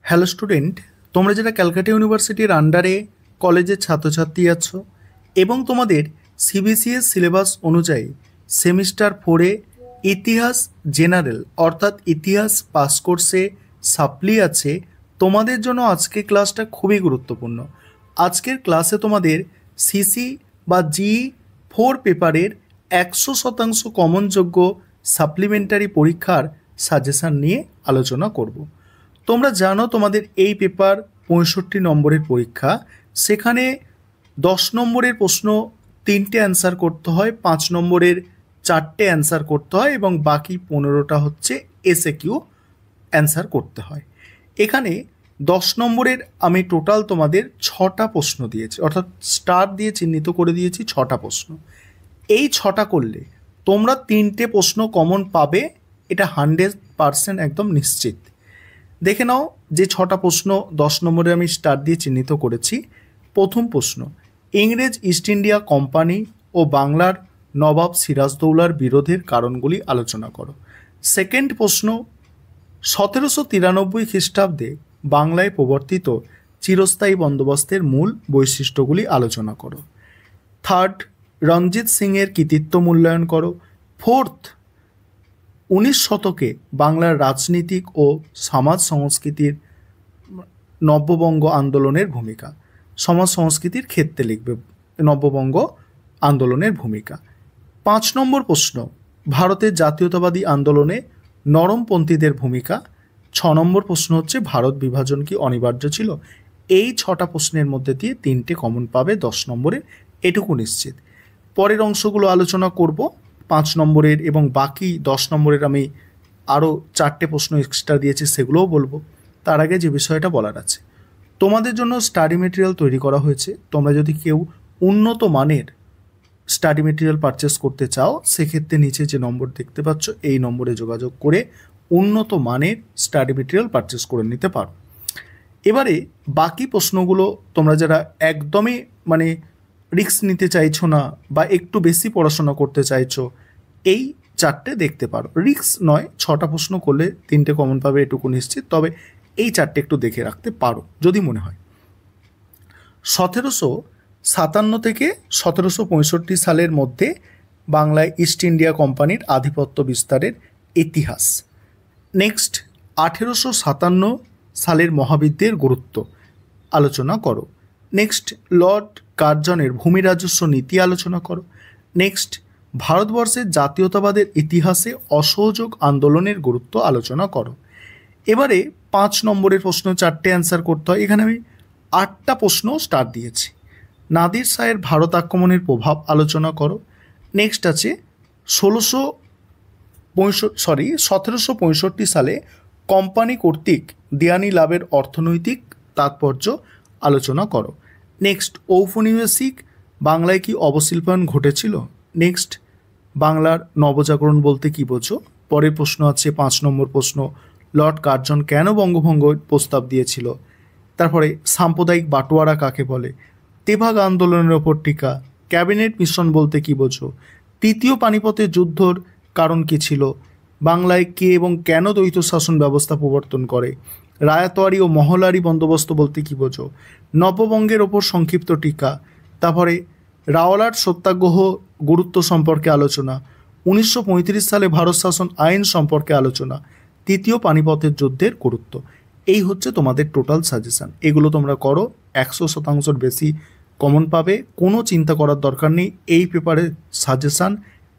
Hello student, তোমরা যারা ক্যালকাটা ইউনিভার্সিটির আন্ডারে কলেজের ছাত্রছাত্রী আছো এবং তোমাদের সিবিসিএস সিলেবাস অনুযায়ী সেমিস্টার 4-এ ইতিহাস জেনারেল অর্থাৎ ইতিহাস পাস কোর্সে সাপ্লি আছে, তোমাদের জন্য আজকের ক্লাসটা খুবই গুরুত্বপূর্ণ। আজকের ক্লাসে তোমাদের সিসি বা G4 পেপারের 100% কমনযোগ্য সাপ্লিমেন্টারি পরীক্ষার সাজেশান নিয়ে আলোচনা করব। তোমরা জানো তোমাদের এই পেপার 65 নম্বরের পরীক্ষা, সেখানে 10 নম্বরের প্রশ্ন 3টে অ্যান্সার করতে হয়, 5 নম্বরের 4টে অ্যান্সার করতে হয় এবং বাকি 15টা হচ্ছে এসএকিউ অ্যান্সার করতে হয়। এখানে 10 নম্বরের আমি টোটাল তোমাদের 6টা প্রশ্ন দিয়েছি, অর্থাৎ স্টার দিয়ে চিহ্নিত করে দিয়েছি 6টা প্রশ্ন। এই 6টা করলে তোমরা 3টে প্রশ্ন কমন পাবে, এটা 100% একদম নিশ্চিত। দেখে নাও যে 6টা প্রশ্ন 10 নম্বরে আমি স্টার দিয়ে চিহ্নিত করেছি। প্রথম প্রশ্ন, ইংরেজ ইস্ট ইন্ডিয়া কোম্পানি ও বাংলার নবাব সিরাজদৌলার বিরোধের কারণগুলি আলোচনা করো। সেকেন্ড প্রশ্ন, 1793 খ্রিস্টাব্দে বাংলায় প্রবর্তিত চিরস্থায়ী বন্দোবস্তের মূল বৈশিষ্ট্যগুলি আলোচনা করো। থার্ড, রঞ্জিত সিংয়ের কৃতিত্ব মূল্যায়ন করো। ফোর্থ, 19 শতকে বাংলার রাজনীতিক ও সমাজ সংস্কৃতির নব্যবঙ্গ আন্দোলনের ভূমিকা, সমাজ সংস্কৃতির ক্ষেত্রে লিখবে নব্যবঙ্গ আন্দোলনের ভূমিকা। 5 নম্বর প্রশ্ন, ভারতের জাতীয়তাবাদী আন্দোলনে নরমপন্থীদের ভূমিকা। 6 নম্বর প্রশ্ন হচ্ছে ভারত বিভাজন কি অনিবার্য ছিল। এই 6টা প্রশ্নের মধ্যে দিয়ে 3টে কমন পাবে 10 নম্বরের, এটুকু নিশ্চিত। পরের অংশগুলো আলোচনা করব 5 নম্বরের, এবং বাকি 10 নম্বরের আমি আরও 4টে প্রশ্ন এক্সট্রা দিয়েছি, সেগুলোও বলবো। তার আগে যে বিষয়টা বলার আছে, তোমাদের জন্য স্টাডি মেটেরিয়াল তৈরি করা হয়েছে। তোমরা যদি কেউ উন্নত মানের স্টাডি মেটেরিয়াল পারচেস করতে চাও, সেক্ষেত্রে নিচে যে নম্বর দেখতে পাচ্ছ এই নম্বরে যোগাযোগ করে উন্নত মানের স্টাডি মেটেরিয়াল পারচেস করে নিতে পারো। এবারে বাকি প্রশ্নগুলো তোমরা যারা একদমই রিস্ক নিতে চাইছো না বা একটু বেশি পড়াশোনা করতে চাইছো, এই 4টে দেখতে পারো। রিস্ক নয়, 6টা প্রশ্ন করলে 3টে কমন পাবে এটুকু নিশ্চিত, তবে এই 4টে একটু দেখে রাখতে পারো যদি মনে হয়। 1757 থেকে 1765 সালের মধ্যে বাংলায় ইস্ট ইন্ডিয়া কোম্পানির আধিপত্য বিস্তারের ইতিহাস। নেক্সট, 1857 সালের মহাবিদ্যের গুরুত্ব আলোচনা করো। নেক্সট, লর্ড কার্জনের ভূমি রাজস্ব নীতি আলোচনা করো। নেক্সট, ভারতবর্ষের জাতীয়তাবাদের ইতিহাসে অসহযোগ আন্দোলনের গুরুত্ব আলোচনা করো। এবারে 5 নম্বরের প্রশ্ন 4টে অ্যান্সার করতে হয়। এখানে আমি 8টা প্রশ্ন স্টার দিয়েছি। নাদির শাহের ভারত আক্রমণের প্রভাব আলোচনা করো। নেক্সট আছে 1765 সালে কোম্পানি কর্তৃক দেয়ানি লাভের অর্থনৈতিক তাৎপর্য আলোচনা করো। নেক্সট, ঔপনিবেশিক বাংলায় কি অবশিল্পায়ন ঘটেছিল। নেক্সট, বাংলার নবজাগরণ বলতে কি বোঝো। পরের প্রশ্ন আছে 5 নম্বর প্রশ্ন, লর্ড কার্জন কেন বঙ্গভঙ্গ প্রস্তাব দিয়েছিল। তারপরে সাম্প্রদায়িক বাটোয়ারা কাকে বলে। তেভাগ আন্দোলনের ওপর টিকা। ক্যাবিনেট মিশন বলতে কি বোঝো। তৃতীয় পানিপথের যুদ্ধর কারণ কী ছিল। বাংলায় কে এবং কেন দ্বৈত শাসন ব্যবস্থা প্রবর্তন করে। রায়তওয়ারি ও মহলারি বন্দোবস্ত বলতে কি বোঝো। নববঙ্গের ওপর সংক্ষিপ্ত টিকা। তারপরে রাওলাট সত্যাগ্রহ গুরুত্ব সম্পর্কে আলোচনা। 1935 সালে ভারত শাসন আইন সম্পর্কে আলোচনা। তৃতীয় পানিপথের যুদ্ধের গুরুত্ব। এই হচ্ছে তোমাদের টোটাল সাজেশান। এগুলো তোমরা করো, 100%-র বেশি কমন পাবে, কোনো চিন্তা করার দরকার নেই। এই পেপারের সাজেশান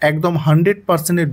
একদম 100%-এর